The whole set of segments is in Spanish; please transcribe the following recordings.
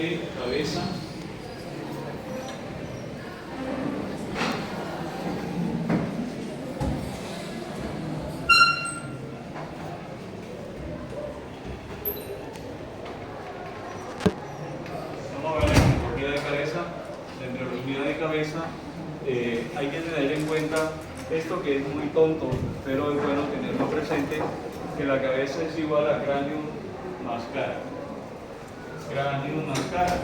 de cabeza. Vamos a ver la embriología de cabeza. La embriología de cabeza, hay que tener en cuenta esto que es muy tonto, pero es bueno tenerlo presente, que la cabeza es igual a cráneo más cara. Cráneo más cara.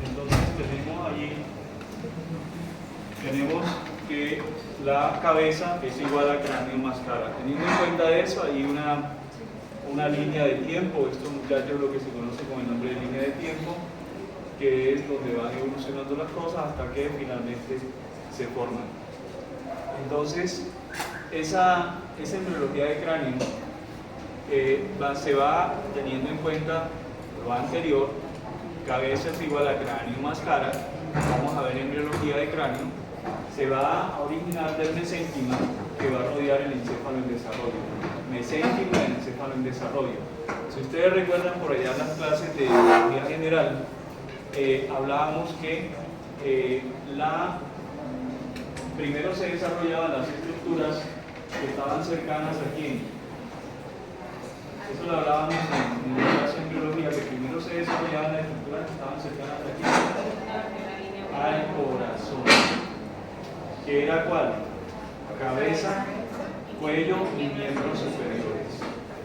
Entonces tenemos que la cabeza es igual a cráneo más cara. Teniendo en cuenta eso, hay una línea de tiempo. Esto, muchachos, lo que se conoce como el nombre de línea de tiempo, que es donde van evolucionando las cosas hasta que finalmente se forman. Entonces, esa embriología de cráneo se va teniendo en cuenta lo anterior. Cabeza es igual a cráneo más cara. Vamos a ver embriología de cráneo. Se va a originar del mesénquima que va a rodear el encéfalo en desarrollo. Mesénquima del encéfalo en desarrollo. Si ustedes recuerdan por allá en las clases de biología general, hablábamos que primero se desarrollaban las estructuras que estaban cercanas a quién. Eso lo hablábamos en la clase de biología, que primero se desarrollaban las estructuras que estaban cercanas a quién. Al corazón. ¿Que era cuál? Cabeza, cuello y miembros superiores.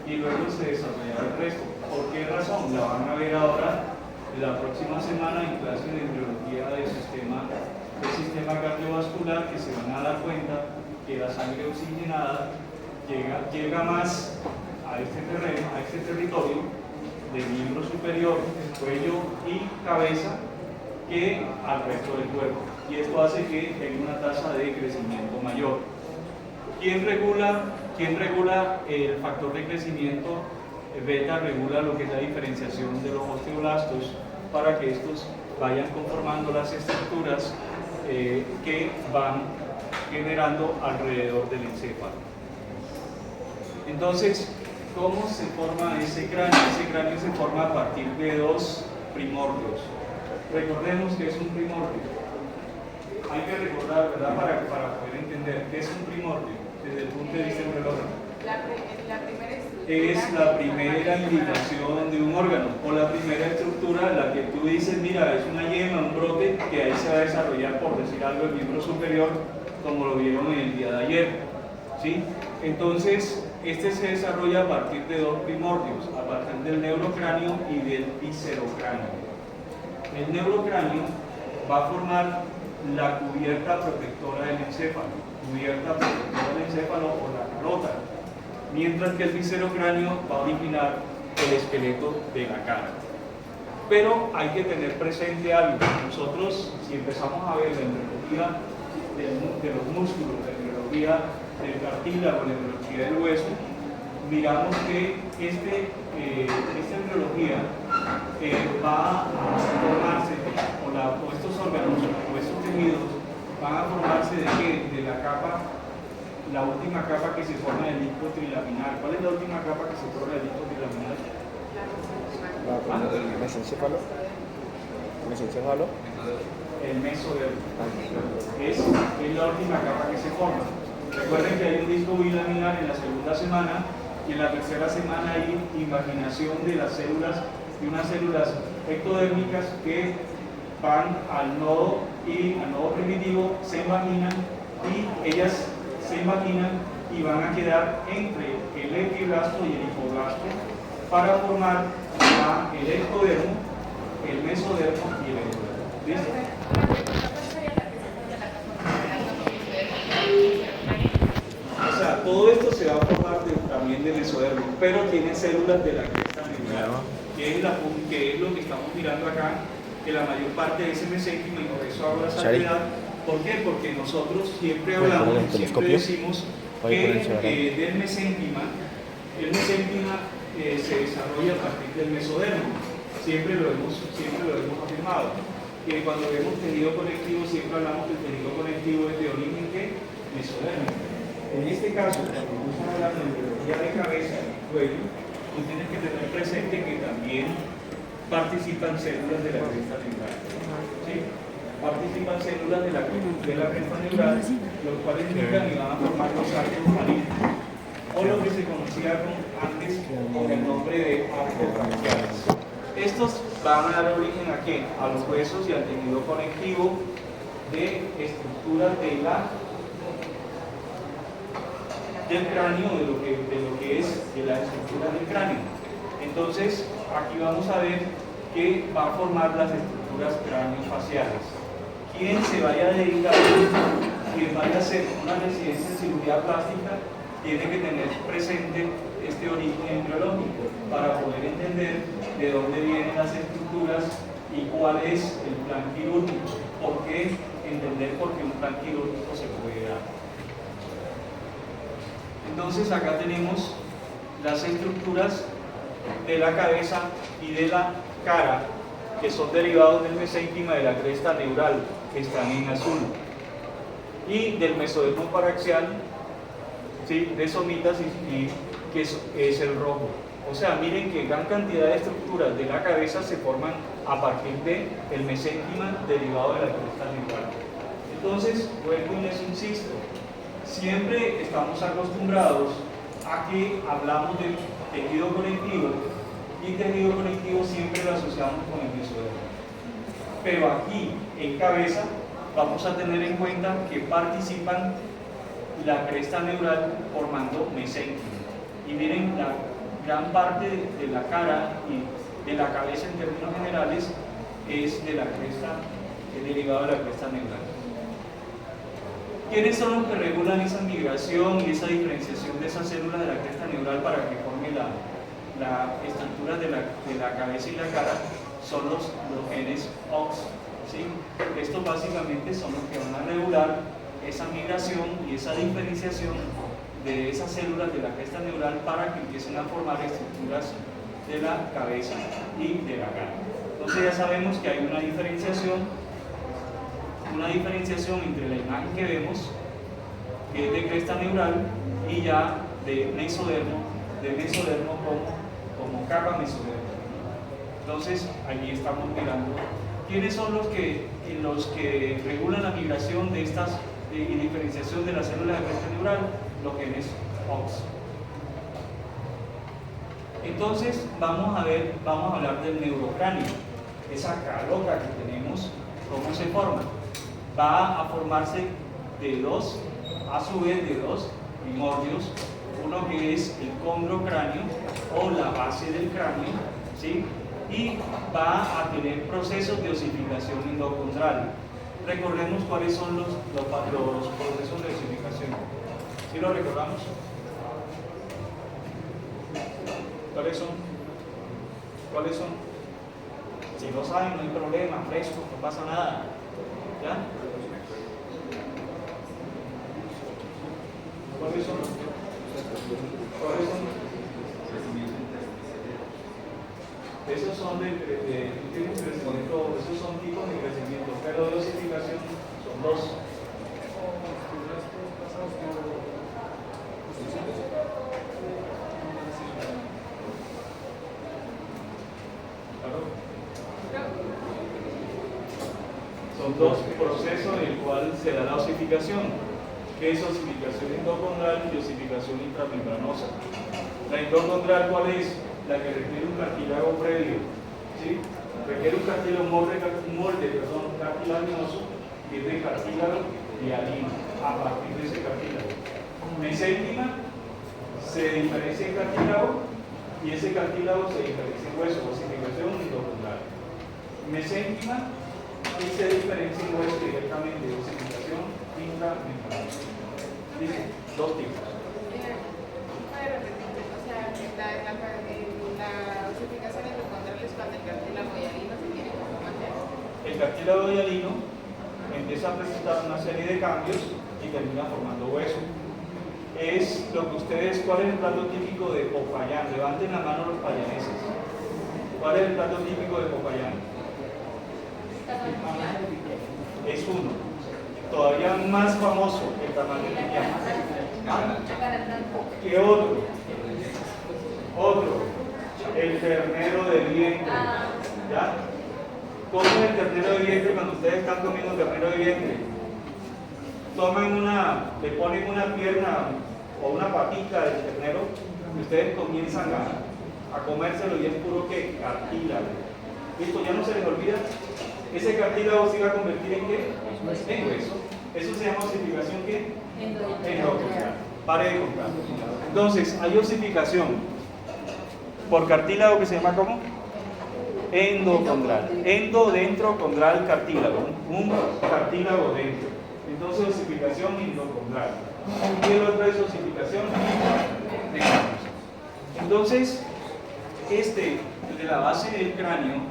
Y luego se desarrollaba el resto. ¿Por qué razón? La van a ver ahora la próxima semana en clase de embriología del sistema cardiovascular, que se van a dar cuenta que la sangre oxigenada llega más a este terreno, a este territorio de miembro superior, cuello y cabeza que al resto del cuerpo. Y esto hace que tenga una tasa de crecimiento mayor. ¿Quién regula el factor de crecimiento? Beta regula lo que es la diferenciación de los osteoblastos para que estos vayan conformando las estructuras que van generando alrededor del encéfalo. Entonces, ¿cómo se forma ese cráneo? Ese cráneo se forma a partir de dos primordios. Recordemos que es un primordio. Hay que recordar, ¿verdad?, para poder entender qué es un primordio desde el punto de vista embriológico. Es la primera indicación de un órgano o la primera estructura, la que tú dices, mira, es una yema, un brote, que ahí se va a desarrollar, por decir algo, el miembro superior, como lo vieron en el día de ayer, ¿sí? Entonces, este se desarrolla a partir de dos primordios, a partir del neurocráneo y del viscerocráneo. El neurocráneo va a formar la cubierta protectora del encéfalo, o la carota, mientras que el viscerocráneo va a originar el esqueleto de la cara. Pero hay que tener presente algo. Nosotros, si empezamos a ver la embriología de los músculos, la embriología del cartílago, la embriología del hueso, miramos que esta embriología va a formarse, o estos órganos, o estos tejidos, van a formarse de ¿qué? De la capa, la última capa que se forma del disco trilaminar. ¿Cuál es la última capa que se forma del disco trilaminar? ¿El mesencéfalo? El mesodermo. Es la última capa que se forma. Recuerden que hay un disco bilaminar en la segunda semana y en la tercera semana hay invaginación de las células, y unas células ectodérmicas que van al nodo primitivo, se invaginan y ellas se imaginan y van a quedar entre el epiblasto y el hipoblasto para formar el ectodermo, el mesodermo y el endodermo. ¿Listo? O sea, todo esto se va a formar también de mesodermo, pero tiene células de la cresta medular, que es lo que estamos mirando acá, que la mayor parte de ese mesénquima, y por eso hago la salvedad. ¿Por qué? Porque nosotros siempre hablamos, siempre decimos que del mesénquima, el mesénquima se desarrolla a partir del mesodermo. Siempre lo hemos afirmado. Que cuando vemos tejido conectivo, siempre hablamos que el tejido conectivo es de origen mesodérmico. En este caso, cuando vamos a hablar de embriología de cabeza y cuello, tú tienes que tener presente que también participan células de la cresta neural. ¿Sí? Participan células de la cresta neural, los cuales migran y van a formar los arcos marinos, o lo que se conocía antes con el nombre de arcos braquiales. Estos van a dar origen ¿a qué? A los huesos y al tejido conectivo de estructuras del cráneo, de lo que es de la estructura del cráneo. Entonces, aquí vamos a ver que va a formar las estructuras craneofaciales. Quien se vaya a dedicar, quien vaya a hacer una residencia en cirugía plástica, tiene que tener presente este origen embriológico para poder entender de dónde vienen las estructuras y cuál es el plan quirúrgico. ¿Por qué? Entender por qué un plan quirúrgico se puede dar. Entonces acá tenemos las estructuras de la cabeza y de la cara, que son derivados del mesénquima de la cresta neural, que están en azul, y del mesodermo paraxial, ¿sí?, de somitas, y que es el rojo. O sea, miren que gran cantidad de estructuras de la cabeza se forman a partir del mesénquima derivado de la cresta neural. Entonces, vuelvo y les insisto, siempre estamos acostumbrados a que hablamos del tejido conectivo, y tejido conectivo siempre lo asociamos con el mesodermo. Pero aquí, en cabeza, vamos a tener en cuenta que participan la cresta neural formando mesénquima. Y miren, la gran parte de la cara y de la cabeza en términos generales es de la cresta, derivado de la cresta neural. ¿Quiénes son los que regulan esa migración y esa diferenciación de esas células de la cresta neural para que forme la estructura de la cabeza y la cara? Son los genes OX, ¿sí? Estos básicamente son los que van a regular esa migración y esa diferenciación de esas células de la cresta neural para que empiecen a formar estructuras de la cabeza y de la cara. Entonces ya sabemos que hay una diferenciación entre la imagen que vemos, que es de cresta neural, y ya de mesodermo como capa mesodermo. Entonces allí estamos mirando quiénes son los que regulan la migración de estas y diferenciación de las células de cresta neural, los genes OX. Entonces vamos a hablar del neurocráneo, esa caloca que tenemos. ¿Cómo se forma? Va a formarse a su vez de dos primordios, uno que es el condrocráneo o la base del cráneo, ¿sí?, y va a tener procesos de osificación endocondral. Recordemos cuáles son los procesos de osificación. ¿Sí lo recordamos? ¿Cuáles son? Si no saben, no hay problema, fresco, no pasa nada. ¿Ya? ¿Cuáles son? Esos son de crecimiento, esos son tipos de crecimiento, pero de osificación son dos. Son dos procesos en el cual se da la osificación, que es osificación endocondral y osificación intramembranosa. La endocondral, ¿cuál es? La que requiere un cartílago previo, ¿sí? Requiere un molde cartilaginoso, que es de cartílago hialino, a partir de ese cartílago. Mesénquima se diferencia en cartílago y ese cartílago se diferencia en hueso, osificación endocondral. Mesénquima y se diferencia en hueso directamente, osificación intramembranosa. ¿Dice? Dos tipos. La osificación endocondral es cuando el cartílago hialino se tiene como manera. El cartílago hialino empieza a presentar una serie de cambios y termina formando hueso. Es lo que ustedes, ¿cuál es el plato típico de Popayán? Levanten la mano los payaneses. ¿Cuál es el plato típico de Popayán? Es uno. Todavía más famoso, el tamal de piña. ¿Qué otro? el ternero de vientre. ¿Ya? ¿Cómo es el ternero de vientre cuando ustedes están comiendo ternero de vientre? Le ponen una pierna o una patita del ternero y ustedes comienzan a comérselo y es puro que cartílago. ¿Listo? ¿Ya no se les olvida? Ese cartílago se va a convertir en ¿qué? En hueso. Eso se llama osificación ¿qué? Endocondral. Pare de contar. Entonces, hay osificación por cartílago que se llama ¿cómo? Endocondral. Endo, dentro, condral, cartílago. Un cartílago dentro. Entonces, osificación endocondral. Y el otro es osificación externa. Entonces, el de la base del cráneo,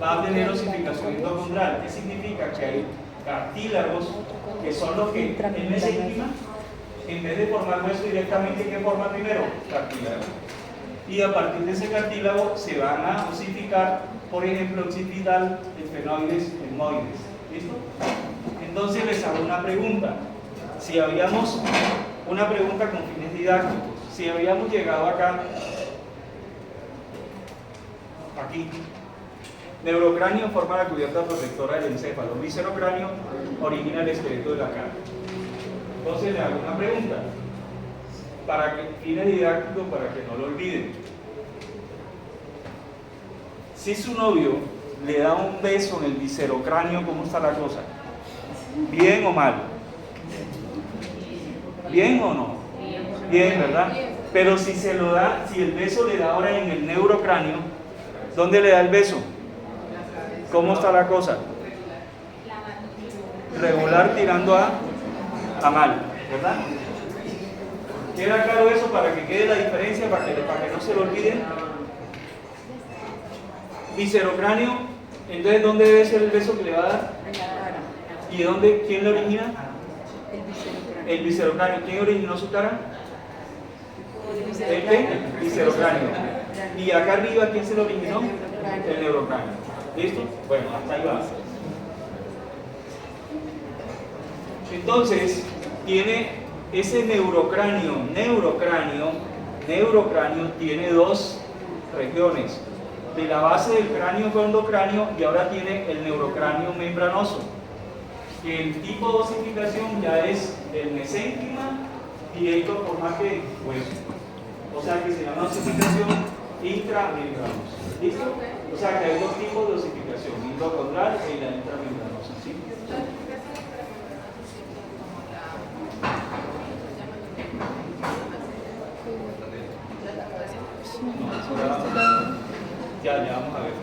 va a tener osificación endocondral. ¿Qué significa? Que hay cartílagos que son los que en mesénquima, en vez de formar hueso directamente, ¿qué forma primero? Cartílago. Y a partir de ese cartílago se van a osificar, por ejemplo, occipital, esfenoides, etmoides. ¿Listo? Entonces les hago una pregunta. Una pregunta con fines didácticos. Si habíamos llegado acá, aquí, neurocráneo forma la cubierta protectora del encéfalo, viscerocráneo origina el esqueleto de la cara. Entonces le hago una pregunta, para que fines didácticos, para que no lo olviden. Si su novio le da un beso en el viscerocráneo, ¿cómo está la cosa? ¿Bien o mal? ¿Bien o no? Bien, ¿verdad? Pero si el beso le da ahora en el neurocráneo, ¿dónde le da el beso? ¿Cómo está la cosa? Regular tirando a mal, ¿verdad? ¿Queda claro eso para que quede la diferencia, para que no se lo olviden? Viscerocráneo, entonces ¿dónde debe ser el beso que le va a dar? ¿Y quién lo origina? El viscerocráneo. ¿Quién originó su cara? El viscerocráneo. ¿Y acá arriba quién se lo originó? El neurocráneo. ¿Listo? Bueno, hasta ahí va. Entonces, tiene ese neurocráneo tiene dos regiones. De la base del cráneo con endocráneo, y ahora tiene el neurocráneo membranoso. El tipo de osificación ya es el mesénquima directo por más que hueso. O sea que se llama osificación intramembranosa. ¿Listo? O sea que hay dos tipos de osificación, endocondral y la intramembranosa. ¿Sí? Ya vamos a ver.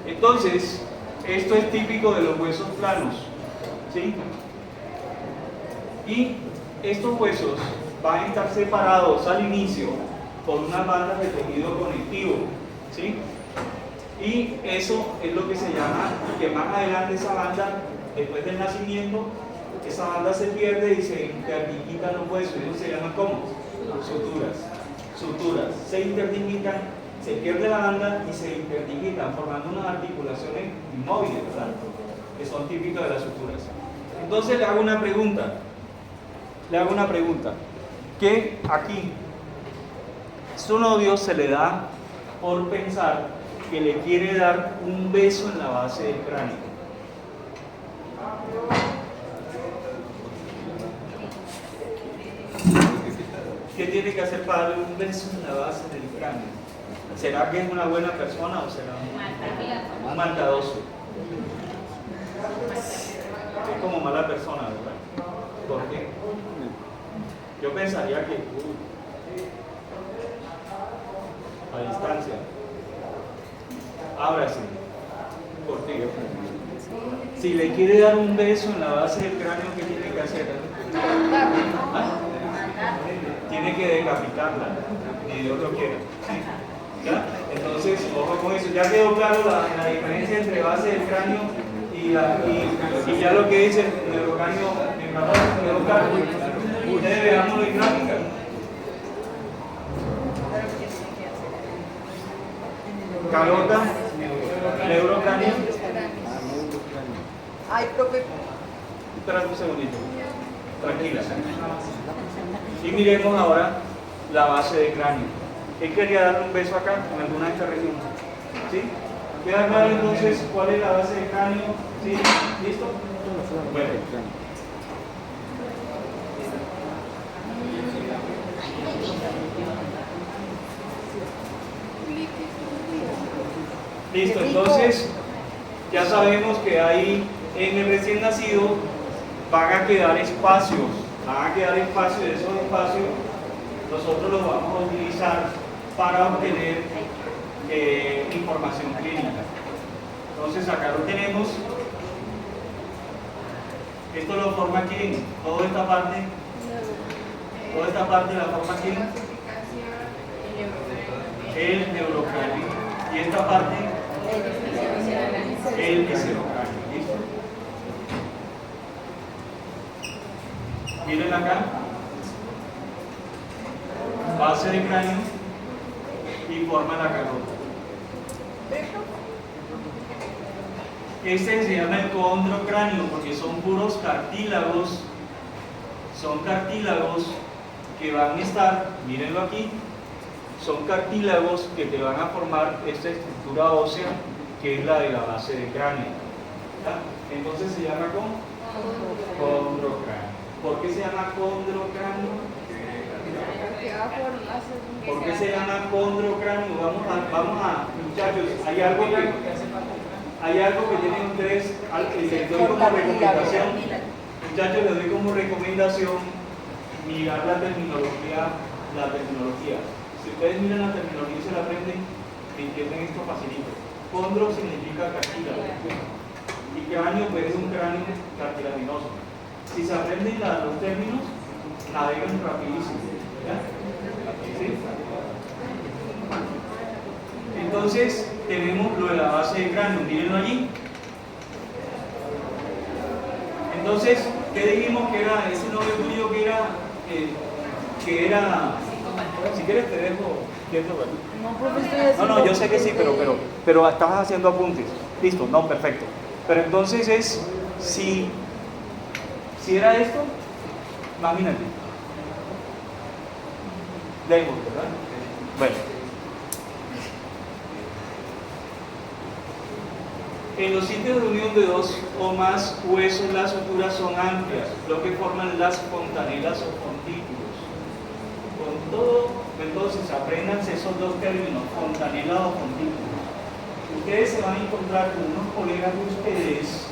Entonces, esto es típico de los huesos planos. ¿Sí? Y estos huesos van a estar separados al inicio por unas bandas de tejido conectivo. ¿Sí? Y eso es lo que se llama, que más adelante esa banda, después del nacimiento, esa banda se pierde y se interdigitan los huesos. Eso se llama ¿cómo? Suturas. Se interdigitan, se pierde la banda y se interdigitan, formando unas articulaciones inmóviles, ¿verdad? Que son típicas de las suturas. Entonces le hago una pregunta. Que aquí su novio se le da por pensar que le quiere dar un beso en la base del cráneo. ¿Qué tiene que hacer para darle un beso en la base del cráneo? ¿Será que es una buena persona o será un maldadoso? Es como mala persona, ¿verdad? ¿Por qué? Yo pensaría que a distancia. Ábrase. ¿Por qué? Si le quiere dar un beso en la base del cráneo, ¿qué tiene que hacer? ¿Ah? Tiene que decapitarla, ni Dios lo quiera. ¿Ya? Entonces, ojo con eso. Ya quedó claro la diferencia entre base del cráneo y ya lo que dice el neurocráneo membranoso, quedó claro. Ustedes veámoslo en gráfica. Calota, neurocráneo. Ay, profe. Espera un segundito. Tranquilas. Y miremos ahora la base de cráneo. Él quería darle un beso acá, en alguna de estas regiones. ¿Sí? ¿Queda claro entonces cuál es la base de cráneo? ¿Sí? ¿Listo? Bueno. Listo, entonces ya sabemos que ahí en el recién nacido van a quedar espacios, y de esos espacios nosotros los vamos a utilizar para obtener información clínica. Entonces acá lo tenemos, esto lo forma quién, toda esta parte la forma quién, el neurocráneo, y esta parte el viscerocráneo. ¿Listo? Miren acá, base de cráneo y forma la carota. Este se llama el condrocráneo porque son puros cartílagos, que van a estar, mírenlo aquí, son cartílagos que te van a formar esta estructura ósea que es la de la base de cráneo. ¿Ya? Entonces se llama condrocráneo. ¿Por qué se llama condrocráneo? ¿Por qué se llama condrocráneo? Vamos a muchachos, hay algo que tienen ustedes, les doy como recomendación, muchachos, les doy como recomendación mirar la terminología. Si ustedes miran la terminología y se la aprenden, entienden esto facilito. Condro significa cartílago y cráneo pues es un cráneo cartilaginoso. Si se aprenden los términos, navegan rapidísimo. ¿Ya? ¿Sí? Entonces tenemos lo de la base de cráneo, mírenlo allí. Entonces, ¿qué dijimos que era ese novio tuyo que era si quieres te dejo quieto? No, yo sé que sí, pero estabas haciendo apuntes. Listo, no, perfecto. Pero entonces es, si era esto, imagínate. Leemos, ¿verdad? Bueno. En los sitios de unión de dos o más huesos, las suturas son amplias, lo que forman las fontanelas o fontículos. Con todo, entonces apréndanse esos dos términos, fontanela o fontículo. Ustedes se van a encontrar con unos colegas de ustedes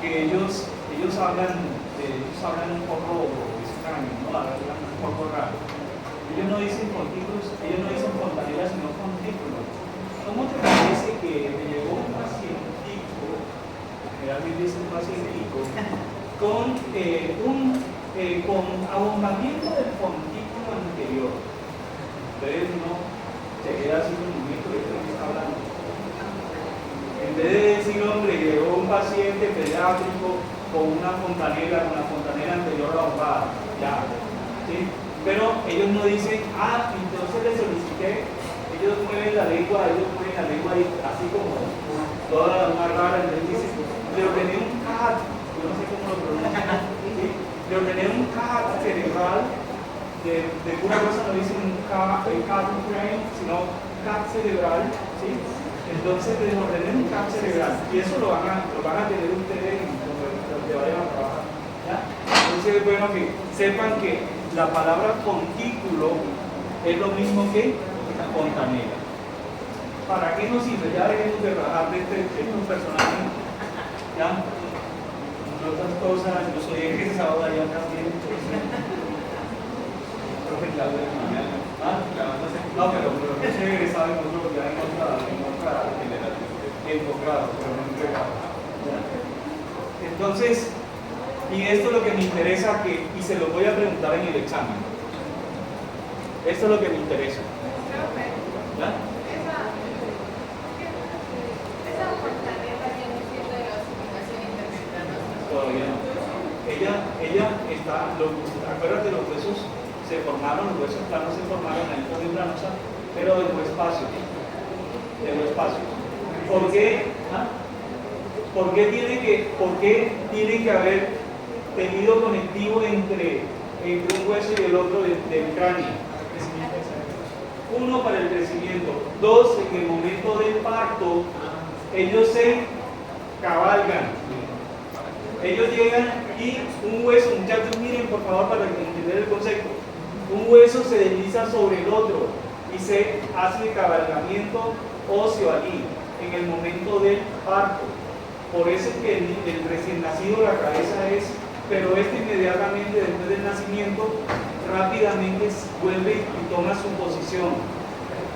que ellos hablan un poco extraño, ¿no? Hablan un poco raro. Ellos no dicen fontículos, ellos no dicen fontanela, sino fontículos. ¿Cómo te parece que me llegó un pacientico, realmente es un pacientico, con abombamiento del fontículo anterior? Ustedes no se queda así un momento de qué está hablando. En vez de decir, hombre, llegó un paciente pediátrico con una fontanela anterior abombada, ya, ¿sí? Pero ellos no dicen, entonces le solicité, ellos mueven la lengua así como toda una rara, entonces dicen, le ordené un CAT, yo no sé cómo lo pronuncian, ¿sí? Le ordené un CAT cerebral, de pura cosa no dicen un CAT brain, sino CAT cerebral, ¿sí? Entonces les ordené un CAT cerebral, y eso lo van a tener ustedes donde vayan a trabajar, ¿ya? Entonces es bueno que sepan que la palabra fontículo es lo mismo que fontanela. ¿Para qué nos sirve? Ya dejemos de rajar de estos personajes. ¿Ya? Entre otras cosas, yo soy egresado de allá también. No, pero yo soy egresado en otro, ya en otra generación, enfocado, pero no entregado. Entonces, y esto es lo que me interesa, y se lo voy a preguntar en el examen. Esto es lo que me interesa. ¿Ya? Esa fontanela tiene cierta clasificación interventada. Todavía no. Ella está, acuérdate, los huesos se formaron, los huesos planos se formaron en el fondo planosa, pero dejó espacio. ¿Por qué? ¿Por qué tiene que haber tejido conectivo entre entre un hueso y el otro del cráneo. Uno, para el crecimiento. Dos, en el momento del parto, ellos se cabalgan. Ellos llegan y un hueso, muchachos, miren por favor para entender el concepto. Un hueso se desliza sobre el otro y se hace el cabalgamiento óseo allí, en el momento del parto. Por eso es que el recién nacido la cabeza es, pero inmediatamente después del nacimiento rápidamente vuelve y toma su posición,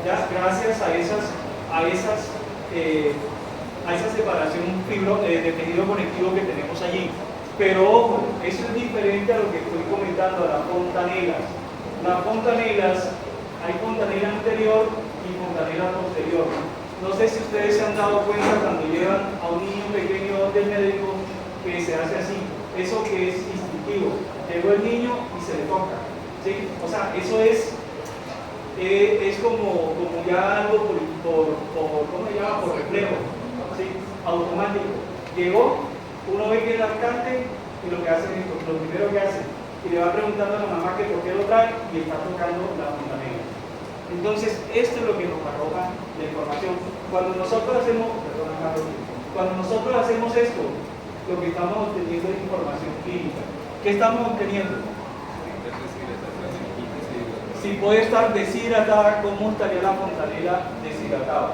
ya gracias a esa separación de tejido conectivo que tenemos allí. Pero ojo, eso es diferente a lo que estoy comentando, a las fontanelas. Las fontanelas, hay fontanela anterior y fontanela posterior. No sé si ustedes se han dado cuenta cuando llevan a un niño pequeño del médico que se hace así. Eso que es instintivo. Llegó el niño y se le toca. ¿Sí? O sea, eso es como ya algo ¿cómo se llama? Por reflejo, ¿sí? Automático. Llegó, uno ve que es lactante y lo que hace es esto, lo primero que hace, y le va preguntando a la mamá que por qué lo trae y está tocando la fontanela. Entonces, esto es lo que nos arroja la información. Cuando nosotros hacemos esto, lo que estamos obteniendo es información clínica. ¿Qué estamos obteniendo? Si puede estar deshidratada, ¿cómo estaría la fontanela deshidratada?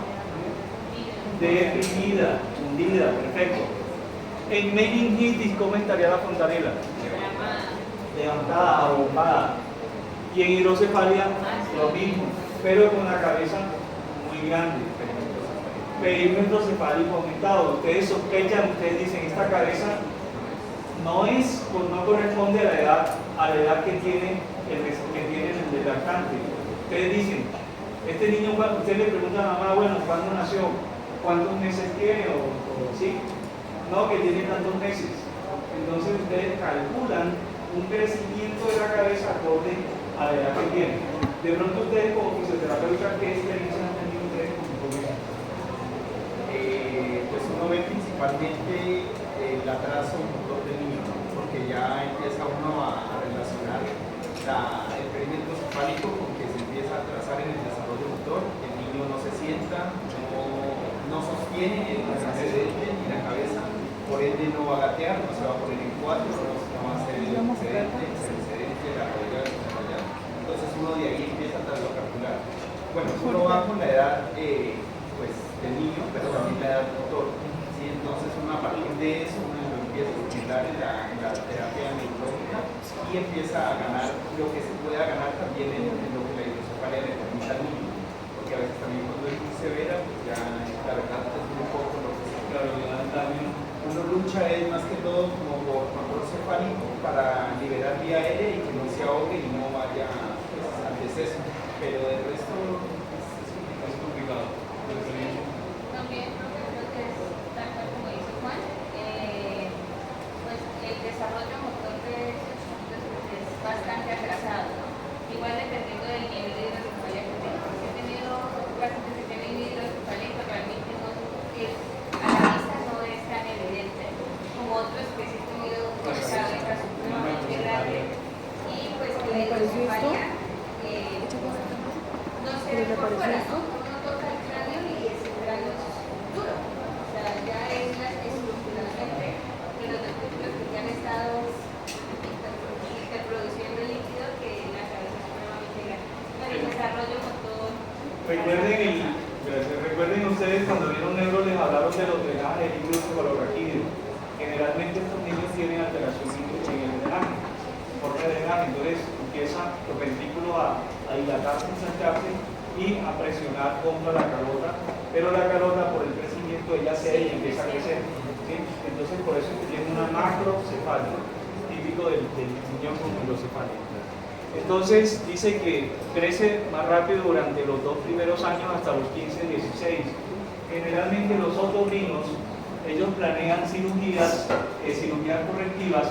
Deprimida, hundida, perfecto. En meningitis, ¿cómo estaría la fontanela? Levantada, abombada. Y en hidrocefalia, lo mismo, pero con la cabeza muy grande. Perímetro cefálico aumentado. Ustedes sospechan, ustedes dicen, esta cabeza no corresponde a la edad que tiene el lactante. Ustedes dicen, este niño, usted le pregunta a la mamá, bueno, ¿cuándo nació? ¿Cuántos meses tiene? ¿Sí? No, que tiene tantos meses. Entonces ustedes calculan un crecimiento de la cabeza acorde a la edad que tiene. De pronto ustedes como fisioterapeutas, ¿qué experiencia han tenido ustedes con eso? Pues uno ve principalmente el atraso motor del niño, ¿no? Porque ya empieza uno a relacionar el perímetro cefálico con que se empieza a atrasar en el desarrollo motor. El niño no se sienta, no sostiene el antecedente ni la cabeza, por ende no va a gatear, no se va a poner en cuatro, no va a hacer el excedente, la rodilla desarrollada. Entonces uno de ahí empieza a calcular. Bueno, uno va con la edad pues, del niño, pero también la edad motor. ¿Sí? Entonces uno a partir de eso uno empieza a utilizar en la terapia neurológica y empieza a ganar lo que se pueda ganar también en lo que la hidrocefalia le permite al niño. Porque a veces también cuando es muy severa, pues ya la verdad es muy poco lo que se también. Uno lucha es más que todo como por control cefálico para liberar vía aérea y que no se ahogue y no vaya pues, al deceso. Pero del resto es complicado. También creo que es tal cual como dice Juan, pues el desarrollo motor de estos es bastante atrasado, ¿no? Igual dependiendo del nivel de hidrocefalia que tenga. Porque he tenido pacientes que tienen hidrocefalia que realmente no, a la vista no es tan evidente como otros que sí he tenido una cabeza supremamente grande y pues que la hidrocefalia no se ve por fuera, ¿no? Uno toca el cráneo y ese cráneo es duro, o sea, ya es estructuralmente de los músculos que ya han estado interproduciendo el líquido que la cabeza es supremamente grande. Bueno, el desarrollo motor. Recuerden ustedes cuando vieron neuro les hablaron de los drenajes hidrocefalorraquídeos. Generalmente estos niños tienen alteración en el drenaje, forma de drenaje, entonces empieza los ventrículos a dilatarse, ensancharse y a presionar contra la calota, pero la calota por el crecimiento ella cede y empieza a crecer, ¿sí? Entonces por eso tiene una macrocefalia, típico del niño con hidrocefalia. Entonces dice que crece más rápido durante los 2 primeros años hasta los 15, 16. Generalmente los otorrinos, ellos planean cirugías correctivas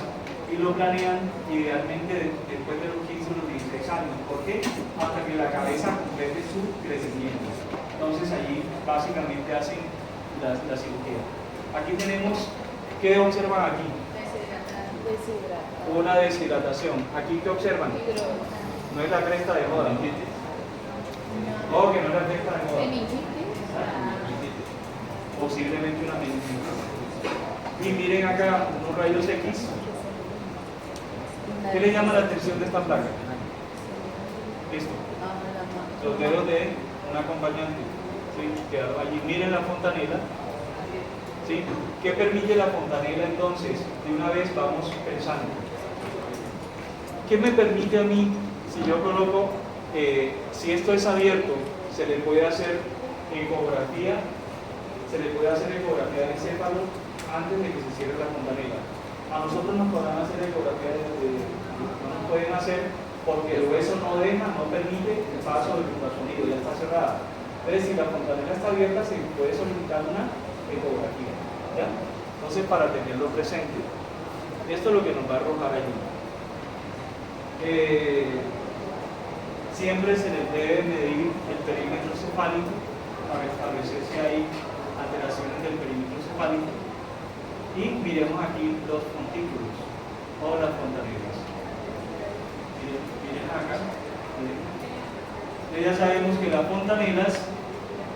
y lo planean idealmente después de los 15 o los 16 años. ¿Por qué? Hasta que la cabeza complete su crecimiento. Entonces allí básicamente hacen la cirugía. Aquí tenemos, ¿qué observan aquí? Deshidratada. una deshidratación. ¿Aquí qué observan? No es la cresta de moda. Oh, que no es la cresta de moda. Posiblemente una meningitis. Y miren acá unos rayos X. ¿Qué le llama la atención de esta placa? Esto. Los dedos de un acompañante. ¿Sí? Quedaron allí. Miren la fontanela. ¿Sí? ¿Qué permite la fontanela entonces? De una vez vamos pensando. ¿Qué me permite a mí si yo coloco, si esto es abierto, se le puede hacer ecografía? Se le puede hacer ecografía de encéfalo antes de que se cierre la fontanela. A nosotros nos podrán hacer ecografía no nos pueden hacer porque el hueso no deja, no permite el paso del ultrasonido, ya está cerrada. Entonces, si la fontanela está abierta, se puede solicitar una ecografía. ¿Ya? Entonces, para tenerlo presente, esto es lo que nos va a arrojar allí. Siempre se les debe medir el perímetro cefálico para establecer si hay alteraciones del perímetro cefálico. Y miremos aquí los fontículos o las fontanelas. Miren acá. Ya sabemos que las fontanelas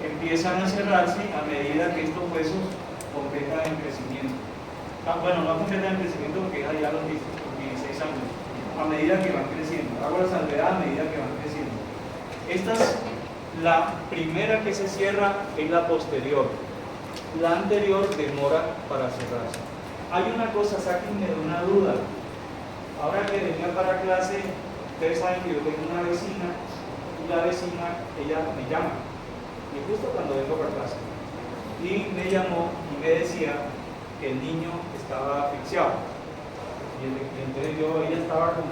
empiezan a cerrarse a medida que estos huesos completan el crecimiento. Bueno, no completan el crecimiento porque es allá a los 16 años. A medida que van creciendo. Hago la salvedad a medida que van creciendo. Esta es la primera que se cierra, es la posterior. La anterior demora para cerrarse. Hay una cosa, sáquenme de una duda. Ahora que venía para clase, ustedes saben que yo tengo una vecina, y la vecina, ella me llama, y justo cuando vengo para clase, y me llamó y me decía que el niño estaba asfixiado. Y entonces ella estaba como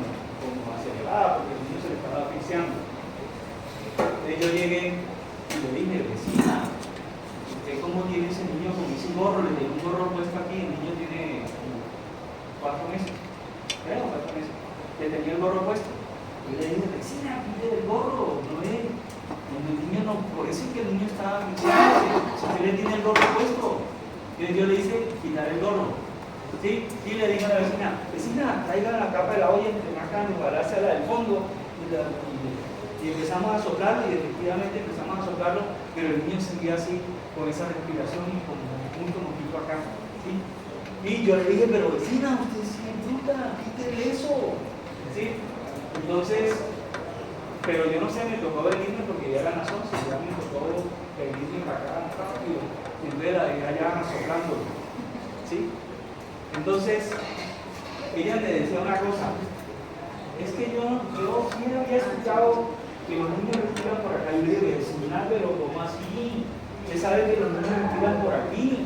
acelerada porque el niño se le estaba asfixiando. Entonces yo llegué y le dije, vecina, ¿usted cómo tiene ese niño con ese gorro? Le dejé un gorro puesto aquí, el niño tiene 4 meses, creo, 4 meses. Le tenía el gorro puesto. Y le dije, vecina, quite el gorro, no es. El niño no, por eso es que el niño está asfixiado, si usted le tiene el gorro puesto. Entonces yo le hice quitar el gorro. ¿Sí? Y le dije a la vecina, vecina, traiga la capa de la olla entre acá, ojalá sea la del fondo. Y empezamos a soplarlo y efectivamente empezamos a soplarlo, pero el niño seguía así con esa respiración y con un mosquito acá. ¿Sí? Y yo le dije, pero vecina, usted sí es bruta, quítele eso. ¿Sí? Entonces, pero yo no sé, me tocó venirme porque ya eran las 11, ya me tocó venirme para acá rápido. Y entonces la dejé allá soplando. ¿Sí? Entonces, ella me decía una cosa, es que yo sí había escuchado que los niños respiran por acá. Y yo le dije, vecina, pero ¿cómo así? Usted sabe que los niños respiran por aquí,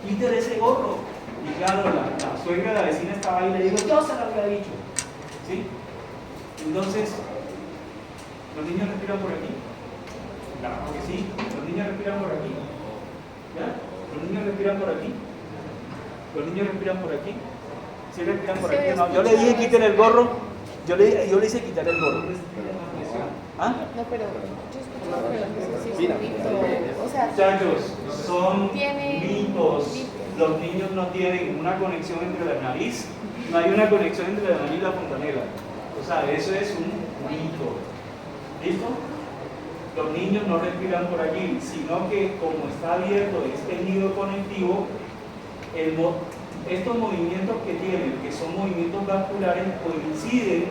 quítale ese gorro. Y claro, la suegra de la vecina estaba ahí y le dijo, yo se lo había dicho. ¿Sí? Entonces, ¿los niños respiran por aquí? Claro que sí, los niños respiran por aquí. ¿Ya? ¿Los niños respiran por aquí? ¿Los niños respiran por aquí? ¿Sí respiran por aquí? No, yo le dije quiten el gorro. Yo le hice quitar el gorro. ¿Ah? No, pero yo escuchaba que sí es un mito. O sea, Muchachos, son tiene mitos. Los niños no tienen una conexión entre la nariz. No hay una conexión entre la nariz y la fontanela. O sea, eso es un mito. ¿Listo? Los niños no respiran por allí, sino que como está abierto este nido conectivo, estos movimientos que tienen, que son movimientos vasculares, coinciden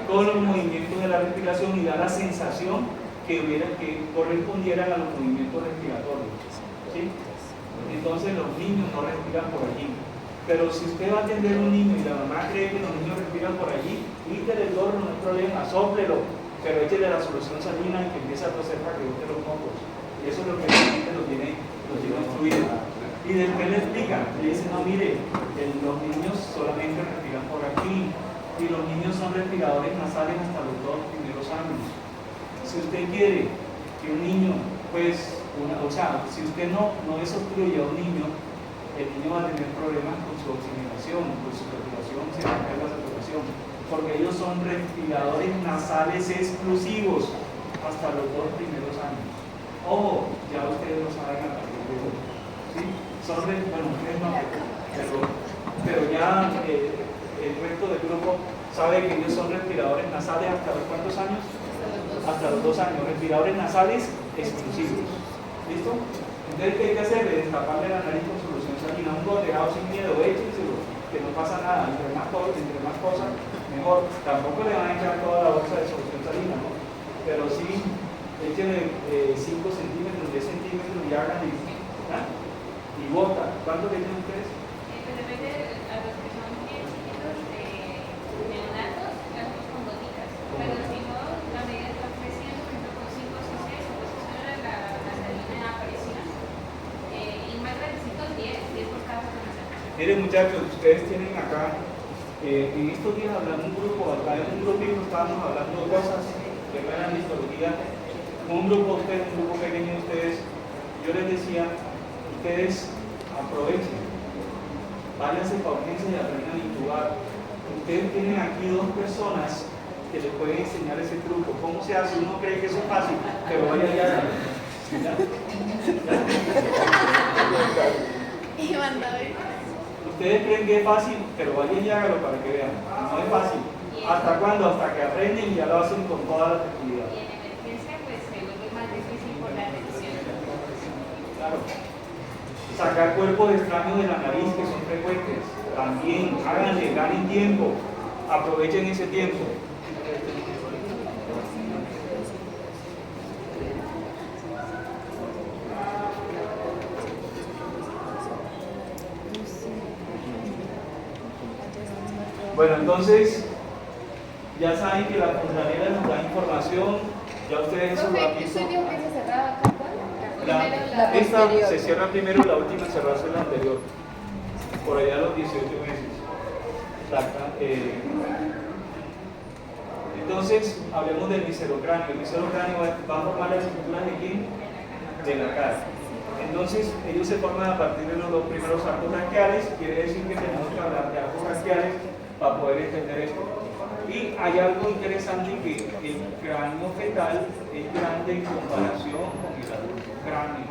con los movimientos de la respiración y da la sensación que correspondieran a los movimientos respiratorios. ¿Sí? Entonces los niños no respiran por allí. Pero si usted va a atender a un niño y la mamá cree que los niños respiran por allí, quítele el gorro, no hay problema, sóplelo, pero échele la solución salina y que empiece a toser para que bote los mocos. Y eso es lo que realmente lo tiene instruido. Y después le explican, le dicen, no, mire, los niños solamente respiran por aquí, y los niños son respiradores nasales hasta los 2 primeros años. Si usted quiere que un niño, pues, si usted no desobstruye a un niño, el niño va a tener problemas con su oxigenación, con su respiración, se va a caer la saturación, porque ellos son respiradores nasales exclusivos hasta los 2 primeros años. Ojo, ya ustedes lo saben a partir de hoy. ¿Sí? Bueno, ustedes no, pero ya el resto del grupo sabe que ellos son respiradores nasales hasta los cuántos años? Hasta los 2 años, respiradores nasales exclusivos. ¿Listo? Entonces, ¿qué hay que hacer? Destaparle la nariz con solución salina, un gotejado sin miedo, échenselo, que no pasa nada, entre más cosas, mejor. Tampoco le van a echar toda la bolsa de solución salina, ¿no? Pero sí, échenle 5 centímetros, 10 centímetros y hagan y bota. ¿Cuánto le echan ustedes? Pues depende a los que son bien chiquitos, neonatos, hacemos con gotitas. Pero si no, la medida está creciendo, por ejemplo, con 5 o 6, pues eso era la salina a presión. Y más grandecitos, 10 por cada persona. Miren muchachos, ustedes tienen acá, en estos días hablando un grupo, acá en un grupito estábamos hablando de cosas que no eran histología, con un grupo ustedes, un grupo pequeño de ustedes, yo les decía, ustedes aprovechen, váyanse para urgencia y aprendan a intubar. Ustedes tienen aquí 2 personas que les pueden enseñar ese truco. ¿Cómo se hace? Uno cree que eso es fácil, pero vaya ya. Iván David. Ustedes creen que es fácil, pero vayan y hágalo para que vean. No es fácil. ¿Hasta cuándo? Hasta que aprenden y ya lo hacen con toda la tranquilidad. Y en emergencia, pues se vuelve más difícil por la tensión. Claro. Sacar cuerpos extraños de la nariz que son frecuentes. También, háganle, ganen tiempo. Aprovechen ese tiempo. Bueno, entonces, ya saben que la fontanera nos da información, ya ustedes eso lo han Profe, visto. ¿usted dijo que se cerraba acá? ¿Cuál? Esta se cierra primero, la última cerrarse la anterior, por allá a los 18 meses. Entonces, hablemos del viscerocráneo. El viscerocráneo va a formar las estructuras de quién? De la cara. Entonces, ellos se forman a partir de los 2 primeros arcos branquiales, quiere decir que tenemos que hablar de arcos branquiales para poder entender esto. Y hay algo interesante que el cráneo fetal es grande en comparación con el adulto. Cráneo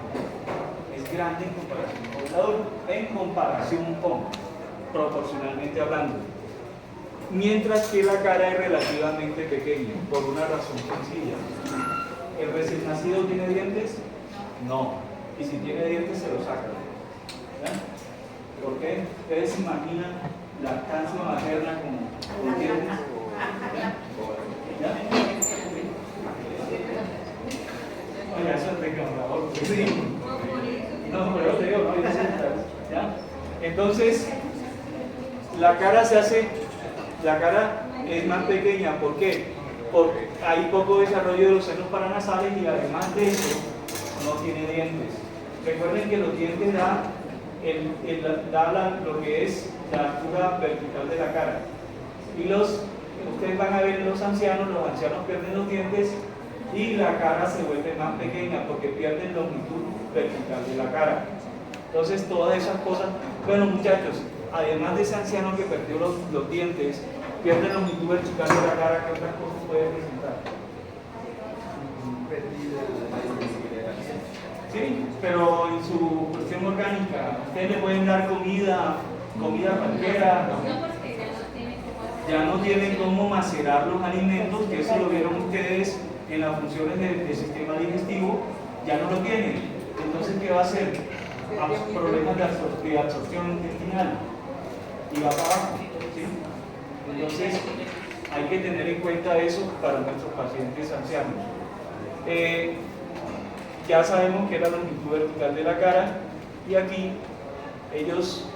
es grande en comparación con el adulto, en comparación con, proporcionalmente hablando. Mientras que la cara es relativamente pequeña, por una razón sencilla. ¿El recién nacido tiene dientes? No. Y si tiene dientes, se los saca. ¿Ya? ¿Por qué? Ustedes se imaginan lactancia materna con dientes. ¿Ya? Oye, eso es reclamador. Sí. No, pero te digo, no, ¿ya? Entonces, la cara es más pequeña. ¿Por qué? Porque hay poco desarrollo de los senos paranasales y además de eso, no tiene dientes. Recuerden que los dientes dan lo que es la altura vertical de la cara. Y ustedes van a ver en los ancianos pierden los dientes y la cara se vuelve más pequeña porque pierden longitud vertical de la cara. Entonces todas esas cosas, bueno muchachos, además de ese anciano que perdió los dientes, pierde longitud vertical de la cara, ¿qué otras cosas puede presentar? Sí, pero en su cuestión orgánica, ustedes le pueden dar comida cualquiera, ya no tienen cómo macerar los alimentos, que eso lo vieron ustedes en las funciones del sistema digestivo, ya no lo tienen. Entonces, ¿qué va a hacer? Problemas de absorción intestinal y va para abajo, ¿sí? Entonces, hay que tener en cuenta eso para nuestros pacientes ancianos. Ya sabemos que es la longitud vertical de la cara y aquí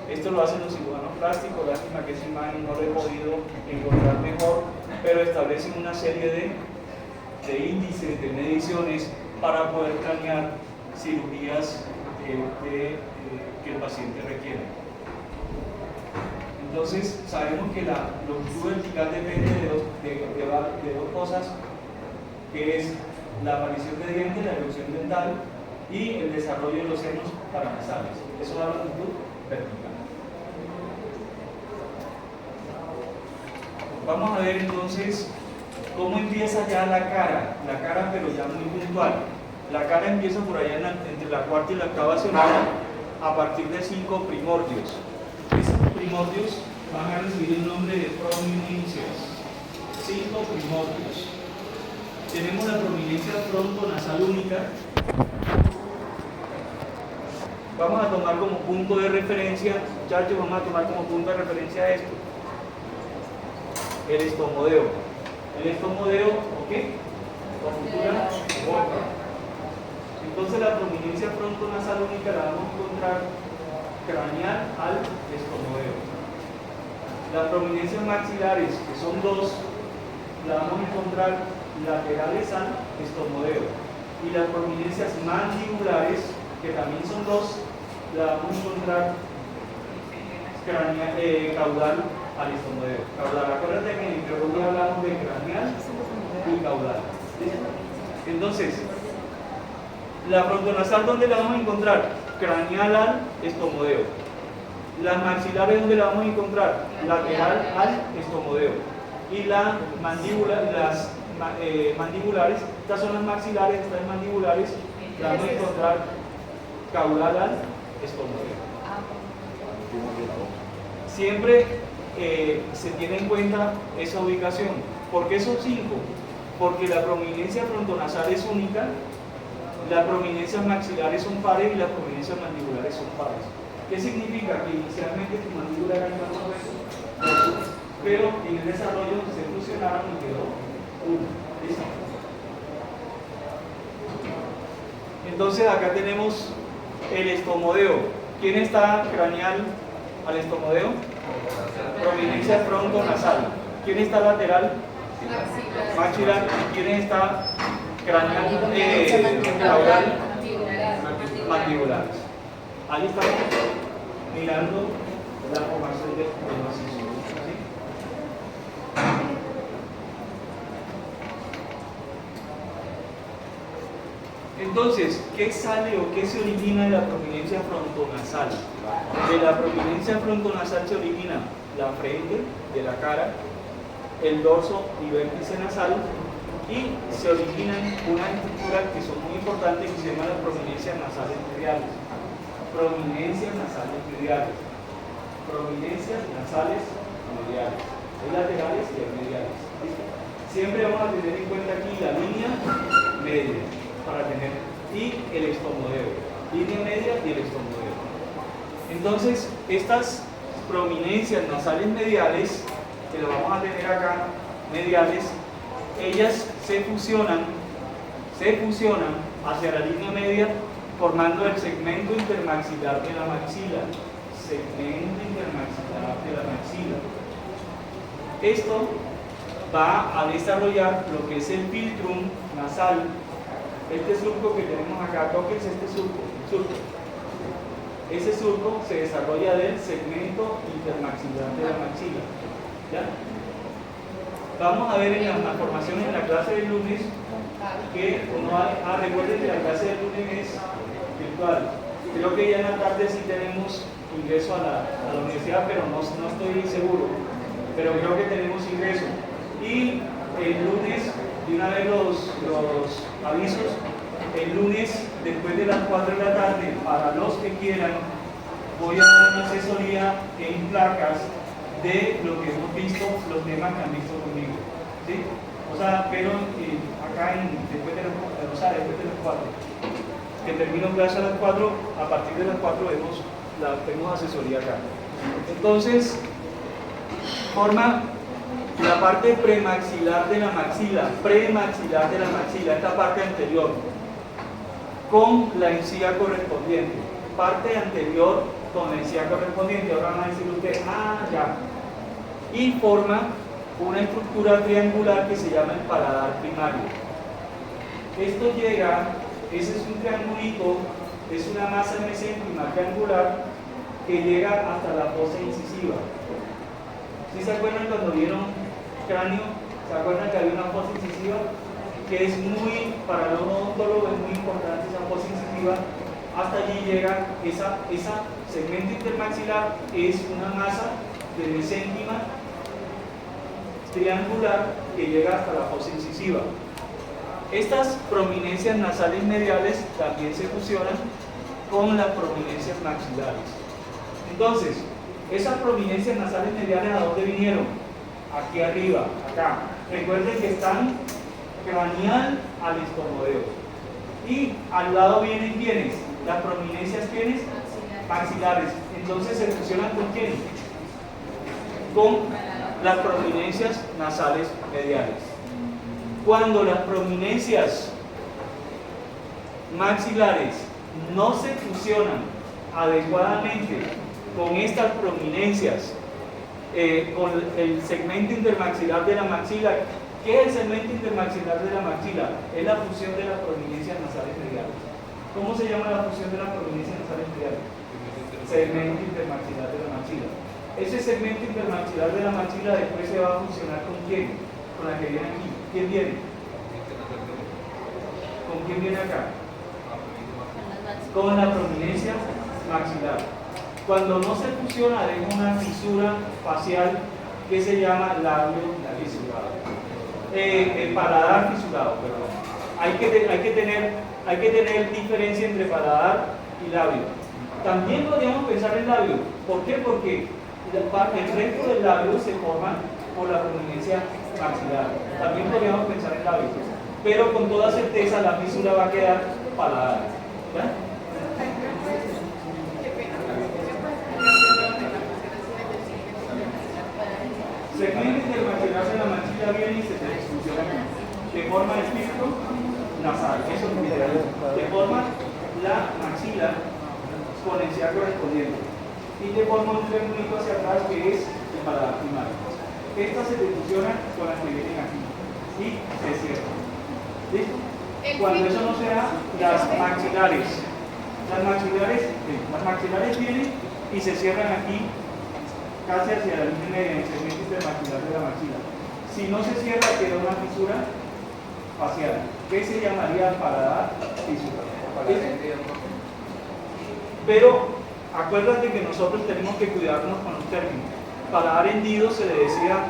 esto lo hacen los cirujanos plásticos, lástima que esa imagen no lo he podido encontrar mejor, pero establecen una serie de índices, de mediciones para poder planear cirugías que el paciente requiere. Entonces, sabemos que la longitud vertical depende de dos cosas, que es la aparición de dientes, la erupción dental y el desarrollo de los senos paranasales. Eso da la longitud vertical. Vamos a ver entonces cómo empieza ya la cara pero ya muy puntual. La cara empieza por allá entre la cuarta y la octava semana a partir de 5 primordios. Esos primordios van a recibir el nombre de prominencias. 5 primordios. Tenemos la prominencia frontonasal única. Vamos a tomar como punto de referencia, muchachos, vamos a tomar como punto de referencia esto. El estomodeo. El estomodeo, ¿ok? La futura boca. Entonces la prominencia frontonasal única la vamos a encontrar craneal al estomodeo. Las prominencias maxilares, que son 2, la vamos a encontrar laterales al estomodeo. Y las prominencias mandibulares, que también son 2, la vamos a encontrar caudal al estomodeo. Caudal, acuérdate que en embriología hablamos de craneal y caudal. Entonces, la frontonasal, ¿dónde la vamos a encontrar? Craneal al estomodeo. Las maxilares, ¿dónde la vamos a encontrar? Lateral al estomodeo. Y la mandíbula, las mandibulares, estas son las maxilares, estas mandibulares, la vamos a encontrar caudal al estomodeo. Siempre se tiene en cuenta esa ubicación. ¿Por qué son 5? Porque la prominencia frontonasal es única, las prominencias maxilares son pares y las prominencias mandibulares son pares. ¿Qué significa? Que inicialmente tu mandíbula era igual a eso, pero en el desarrollo se fusionaron y quedó uno. ¿Listo? Entonces acá tenemos el estomodeo. ¿Quién está craneal al estomodeo? Prominencia frontonasal. ¿Quién está lateral? Maxilar. ¿Y quién está craneal? Caudal. Mandibulares. Ahí estamos mirando la formación del macizo. ¿Sí? Entonces, ¿qué sale o qué se origina de la prominencia frontonasal? De la prominencia frontonasal se origina la frente de la cara, el dorso y vértice nasal, y se originan unas estructuras que son muy importantes que se llaman las prominencias nasales mediales. Prominencias nasales mediales. Prominencias nasales mediales. Hay laterales y hay mediales. ¿Listo? Siempre vamos a tener en cuenta aquí la línea media para tener y el estomodeo. Línea media y el estomodeo. Entonces, estas prominencias nasales mediales, que lo vamos a tener acá, mediales, ellas se fusionan hacia la línea media formando el segmento intermaxilar de la maxila. Segmento intermaxilar de la maxila. Esto va a desarrollar lo que es el filtrum nasal. Este surco que tenemos acá, tóquense este surco. Ese surco se desarrolla del segmento intermaxilar de la maxila. ¿Ya? Vamos a ver en las malformaciones en la clase del lunes que recuerden que la clase del lunes es virtual. Creo que ya en la tarde sí tenemos ingreso a la universidad, pero no estoy seguro. Pero creo que tenemos ingreso. Y el lunes, de una vez los avisos, el lunes después de las 4 de la tarde, para los que quieran, voy a dar una asesoría en placas de lo que hemos visto, los temas que han visto conmigo. ¿Sí? O sea, pero acá después de las 4, que termino clase a las 4, a partir de las 4 tenemos asesoría acá. Entonces, forma la parte premaxilar de la maxila, esta parte anterior, con la encía correspondiente. Parte anterior con la encía correspondiente. Ahora van a decir ustedes, ya. Y forma una estructura triangular que se llama el paladar primario. Esto llega, ese es un triangulito, es una masa mesénquima triangular que llega hasta la fosa incisiva. ¿Sí se acuerdan cuando vieron cráneo? ¿Se acuerdan que había una fosa incisiva? Que es muy, para los odontólogos es muy importante esa fosa incisiva. Hasta allí llega esa segmento intermaxilar, es una masa de mesénquima triangular que llega hasta la fosa incisiva. Estas prominencias nasales mediales también se fusionan con las prominencias maxilares. Entonces, Esas prominencias nasales mediales, ¿a dónde vinieron? Aquí arriba, acá. Recuerden que están craneal al estornudeo. Y al lado vienen ¿quiénes? Las prominencias ¿quiénes? Maxilares. Entonces se fusionan ¿con quién? Con las prominencias nasales mediales. Cuando las prominencias maxilares no se fusionan adecuadamente con estas prominencias, con el segmento intermaxilar de la maxila. ¿Qué es el segmento intermaxilar de la maxila? Es la fusión de las prominencias nasales mediales. ¿Cómo se llama la fusión de las prominencias nasales mediales? Segmento intermaxilar de la maxila. Ese segmento intermaxilar de la maxila después se va a fusionar ¿con quién? Con la que viene aquí. ¿Quién viene? ¿Con quién viene acá? Con la prominencia maxilar. Cuando no se fusiona, deja una fisura facial que se llama labio fisurado. Paladar fisurado, perdón. Hay que tener diferencia entre paladar y labio. También podríamos pensar en labio. ¿Por qué? Porque el resto del labio se forma por la prominencia maxilar. También podríamos pensar en labio. Pero con toda certeza la fisura va a quedar paladar. ¿Ya? Segmento intermaxilar de la maxila viene y se fusiona de forma el filtro nasal, eso es literal, de forma la maxila con el enciar correspondiente y de forma un triangulito hacia atrás que es el paladar primario. Estas se fusionan con las que vienen aquí y se cierran. ¿Listo? Cuando eso no sea, las maxilares vienen y se cierran aquí casi hacia la línea media en el segmento intermaxilar de la maxila. Si no se cierra, queda una fisura facial, que se llamaría paladar fisura. Pero acuérdate que nosotros tenemos que cuidarnos con los términos. Paladar hendido se le decía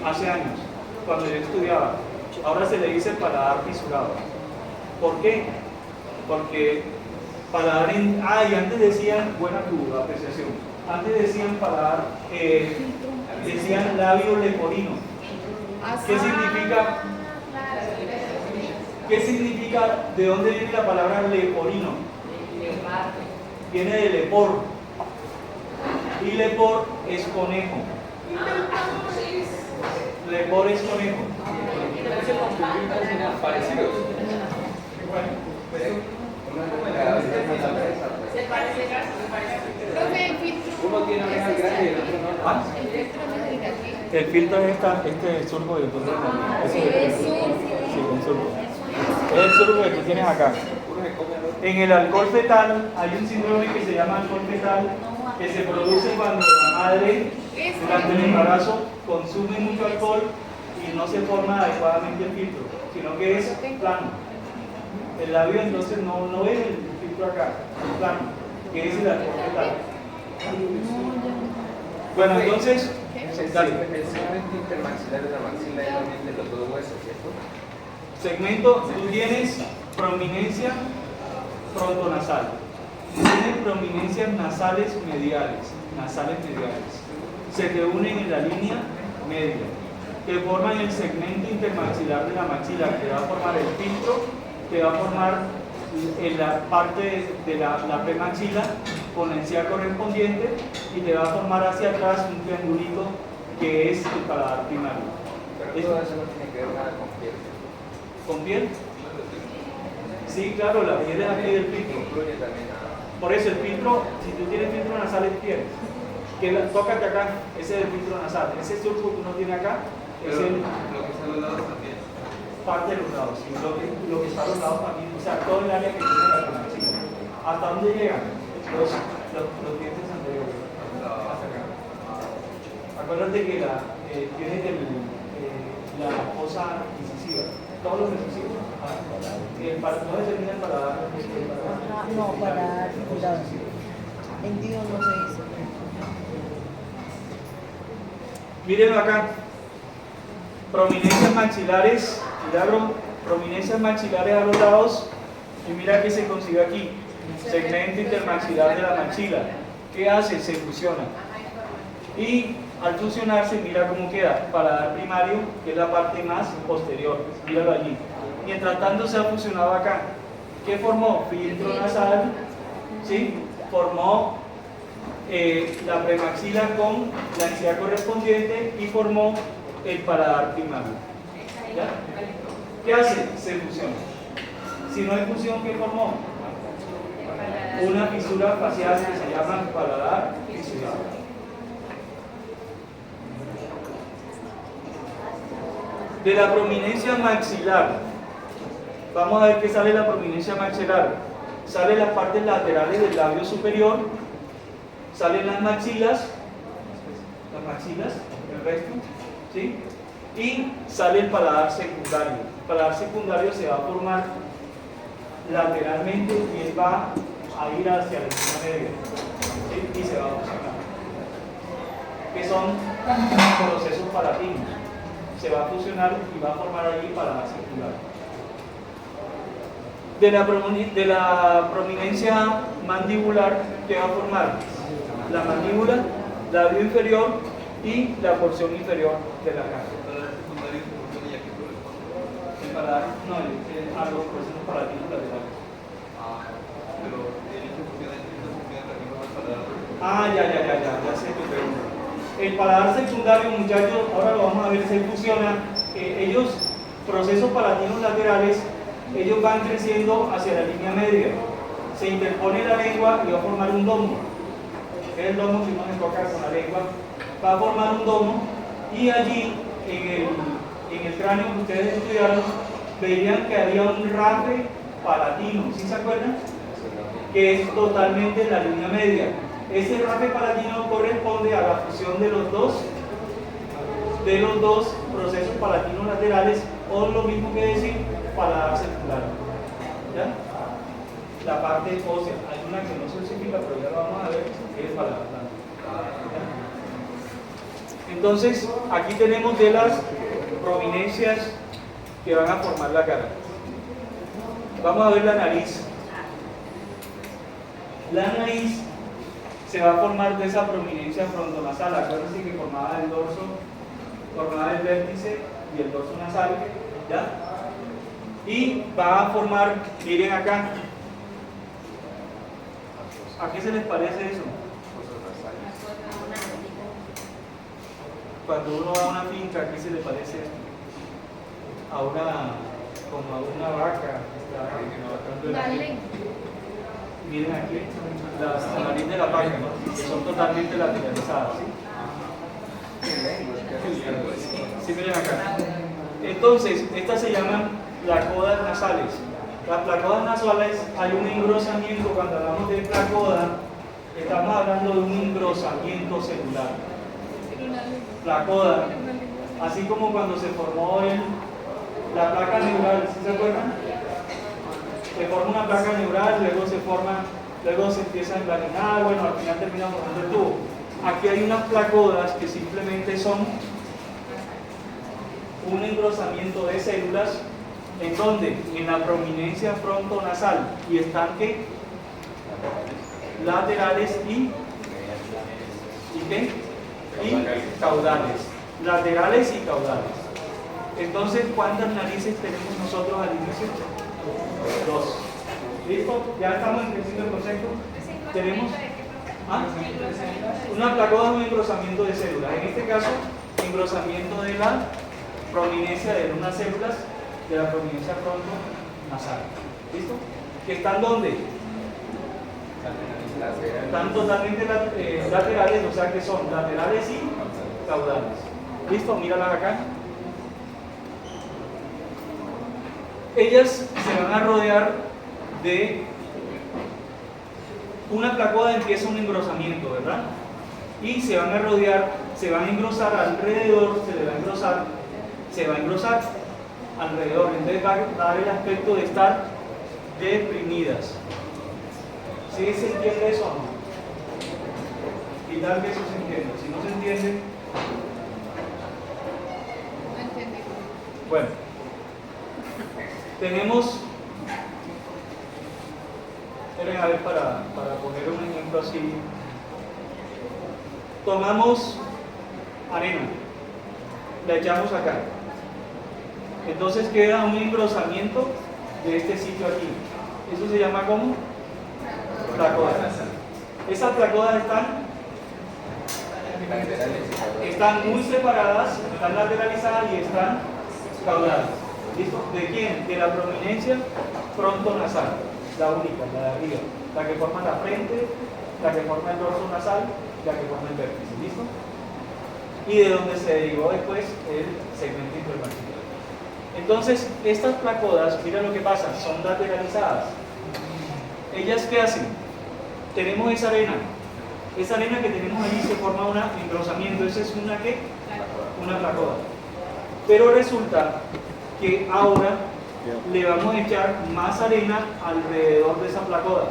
hace años, cuando yo estudiaba. Ahora se le dice paladar fisurado. ¿Por qué? Porque paladar hendido. Y antes decían, buena tu apreciación. Antes decían paladar, decían labio leporino. ¿Qué significa? ¿Qué significa? ¿De dónde viene la palabra leporino? Viene de lepor. Y lepor es conejo. Lepor es conejo. Parecidos. Se parece. Profe, el filtro. Uno tiene orejas grandes y el otro no. ¿Ah? El filtro no es el de aquí. El filtro es este surco de entonces. Sí, es surco. Sí, el surco. Es el surco que tú tienes acá. Uno se come al otro. En el alcohol fetal hay un síndrome que se llama alcohol fetal que se produce cuando la madre durante el embarazo consume mucho alcohol y no se forma adecuadamente el filtro, sino que es plano. El labio entonces no es el filtro acá, es plano, que es el alcohol fetal. Bueno, entonces, dale. El segmento intermaxilar de la maxila es también de los dos huesos, ¿cierto? Segmento, tú tienes prominencia frontonasal, tienes prominencias nasales mediales, se reúnen en la línea media, que forman el segmento intermaxilar de la maxila, que va a formar el filtro, que va a formar en la parte de la premaxila con la encía correspondiente y te va a formar hacia atrás un triangulito que es el paladar primario. Pero todo eso no tiene que ver nada con piel. ¿Con piel? Sí, claro, la piel es aquí del filtro. Incluye también a... Por eso el filtro, si tú tienes filtro nasal es piel. Tócate acá, ese es el filtro nasal. Ese surco que uno tiene acá es Pero el lo que está a los lados también. parte de los lados. Sí, lo que está a los lados también, o sea, todo el área que tiene la premaxila. ¿Hasta dónde llegan? Los dientes anteriores. Hasta acá. Acuérdate que tienes la fosa incisiva. Todos los incisivos. No determina el paladar. No, para cuidado. Hendido no se dice. Mírenlo acá. Prominencias maxilares, milagro, prominencias maxilares a los lados. Y mira que se consigue aquí. Segmento intermaxilar de la maxila. ¿Qué hace? Se fusiona. Y al fusionarse, mira cómo queda. Paladar primario, que es la parte más posterior. Míralo allí. Mientras tanto se ha fusionado acá. ¿Qué formó? Filtro nasal, ¿sí? Formó la premaxila con la encía correspondiente y formó el paladar primario. ¿Ya? ¿Qué hace? Se fusiona. Si no hay fusión, ¿qué formó? Una fisura facial que se llama paladar fisurado. De la prominencia maxilar, vamos a ver qué sale de la prominencia maxilar. Salen las partes laterales del labio superior, salen las maxilas, el resto, ¿sí? Y sale el paladar secundario. El paladar secundario se va a formar lateralmente y él va a ir hacia la línea media, ¿sí? Y se va a fusionar. Que son procesos palatinos. Se va a fusionar y va a formar allí paladar secundario. De la prominencia mandibular, que va a formar la mandíbula, labio inferior y la porción inferior de la cara. El paladar, no, a los procesos palatinos laterales. Ya sé tu pregunta. El paladar secundario, muchachos, ahora lo vamos a ver, se fusiona. Ellos, procesos palatinos laterales, ellos van creciendo hacia la línea media. Se interpone la lengua y va a formar un domo. Es el domo que uno se toca con la lengua. Va a formar un domo y allí, en el cráneo que ustedes estudiaron, verían que había un rafe palatino. ¿Sí se acuerdan? Que es totalmente la línea media. Ese rafe palatino corresponde a la fusión de los dos procesos palatinos laterales, o lo mismo que decir paladar secundario. ¿Ya? La parte ósea, hay una que no se especifica, pero ya lo vamos a ver, que es paladar blando. ¿Ya? Entonces, aquí tenemos de las prominencias que van a formar la cara. Vamos a ver la nariz. La nariz se va a formar de esa prominencia frontonasal. Acuérdense que formaba el dorso, formaba el vértice y el dorso nasal, ¿ya? Y va a formar, miren acá, ¿a qué se les parece eso? Cuando uno va a una finca, ¿a qué se le parece esto? Como a una vaca. Miren aquí, la nariz de la vaca, que son totalmente lateralizadas, ¿sí? Sí, miren acá. Entonces, estas se llaman placodas nasales. Las placodas nasales, hay un engrosamiento. Cuando hablamos de placoda, estamos hablando de un engrosamiento celular. Placoda, así como cuando se formó la placa neural, ¿sí se acuerdan? Se forma una placa neural, luego se empieza a emblaninar, bueno, al final termina formando el tubo. Aquí hay unas placodas que simplemente son un engrosamiento de células, en donde, en la prominencia frontonasal, y están ¿qué? Laterales y ¿qué? Y caudales. Laterales y caudales. Entonces, ¿cuántas narices tenemos nosotros al inicio? 2. ¿Listo? ¿Ya estamos entendiendo el concepto? Tenemos una placoda es un engrosamiento de células. En este caso, engrosamiento de la prominencia de unas células de la prominencia frontonasal. ¿Listo? ¿Que están dónde? Están totalmente laterales, o sea que son laterales y caudales. ¿Listo? Míralas acá. Ellas se van a rodear de una placoda, empieza un engrosamiento, ¿verdad? Y se van a rodear, se van a engrosar alrededor, se va a engrosar alrededor, entonces va a dar el aspecto de estar deprimidas. ¿Sí se entiende eso o no? Y tal vez eso se entiende. Si no se entiende, No entendí. bueno, tenemos, esperen a ver para poner un ejemplo así. tomamos arena, la echamos acá. Entonces queda un engrosamiento de este sitio aquí. Eso se llama como placodas. Esas placodas están muy separadas, están lateralizadas y están caudales. ¿Listo? ¿De quién? De la prominencia frontonasal, la única, la de arriba, la que forma la frente, la que forma el dorso nasal, la que forma el vértice. ¿Listo? Y de donde se derivó después el segmento intermaxilar. Entonces, estas placodas, mira lo que pasa, son lateralizadas. ¿Ellas qué hacen? Tenemos esa arena. Esa arena que tenemos ahí se forma un engrosamiento. ¿Esa es una qué? Una placoda. Pero resulta que ahora le vamos a echar más arena alrededor de esa placoda.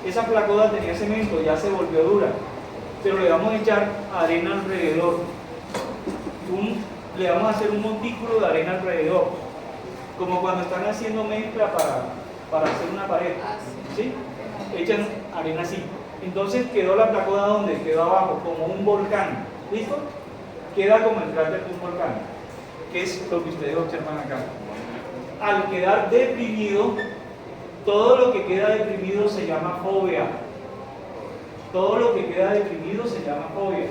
Esa placoda tenía cemento, ya se volvió dura, pero le vamos a echar arena alrededor. Le vamos a hacer un montículo de arena alrededor, como cuando están haciendo mezcla para hacer una pared. ¿Sí? Echan arena así. Entonces quedó la placoda donde quedó abajo, como un volcán. ¿Listo? Queda como el cráter de un volcán, que es lo que ustedes observan acá. Al quedar deprimido, todo lo que queda deprimido se llama fóvea. Todo lo que queda deprimido se llama fóvea.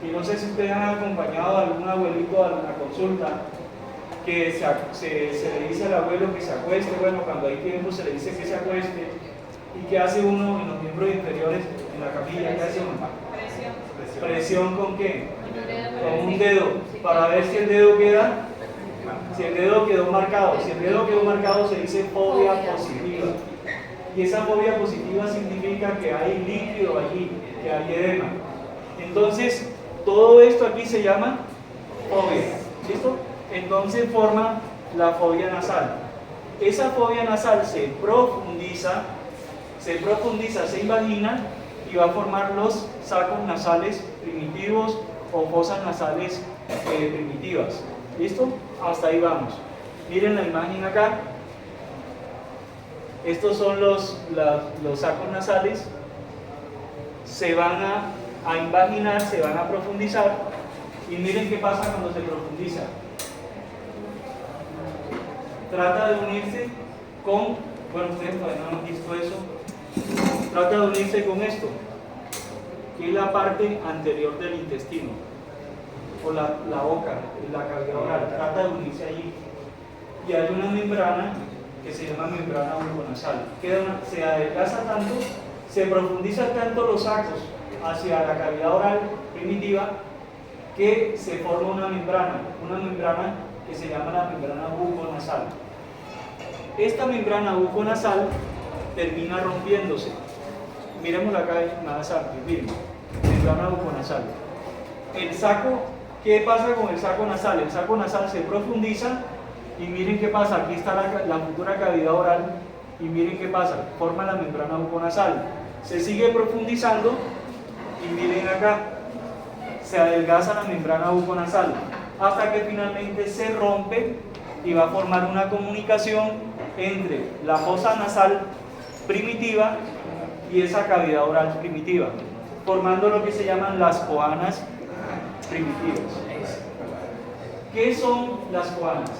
Y no sé si ustedes han acompañado a algún abuelito a la consulta, que se le dice al abuelo que se acueste. Bueno, cuando hay tiempo se le dice que se acueste. ¿Y qué hace uno en los miembros inferiores en la camilla? ¿Qué hace uno? ¿Presión con qué? Con un dedo, para ver si el dedo queda, si el dedo quedó marcado. Si el dedo quedó marcado se dice fobia positiva. Y esa fobia positiva significa que hay líquido allí, que hay edema. Entonces, todo esto aquí se llama fobia. ¿Listo? Entonces forma la fobia nasal. Esa fobia nasal se profundiza, se invagina y va a formar los sacos nasales primitivos o fosas nasales primitivas. ¿Listo? Hasta ahí vamos. Miren la imagen acá. Estos son los sacos nasales. Se van a invaginar, se van a profundizar. Y miren qué pasa cuando se profundiza. Trata de unirse con, bueno, ustedes todavía no han visto eso. Trata de unirse con esto, que es la parte anterior del intestino, o la boca, la cavidad oral. Trata de unirse allí. Y hay una membrana que se llama membrana buconasal. Se adelgaza tanto, se profundizan tanto los sacos hacia la cavidad oral primitiva que se forma una membrana que se llama la membrana buconasal. Esta membrana buconasal termina rompiéndose. Miremosla acá más amplio, miren, membrana buconasal. El saco, ¿qué pasa con el saco nasal? El saco nasal se profundiza y miren qué pasa, aquí está la futura cavidad oral y miren qué pasa, forma la membrana buconasal. Se sigue profundizando y miren acá, se adelgaza la membrana buconasal hasta que finalmente se rompe y va a formar una comunicación entre la fosa nasal primitiva y esa cavidad oral primitiva, formando lo que se llaman las coanas primitivas. ¿Qué son las coanas?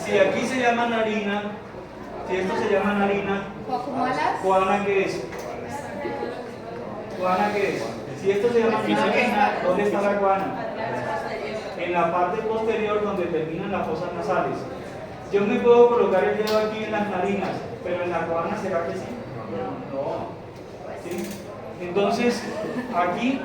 Si aquí se llama narina, si esto se llama narina, ¿coana qué es? ¿Coana qué es? Si esto se llama narina, ¿dónde está la coana? En la parte posterior donde terminan las fosas nasales. Yo me puedo colocar el dedo aquí en las narinas, pero en la coana, ¿será que sí? No. ¿Sí? Entonces, aquí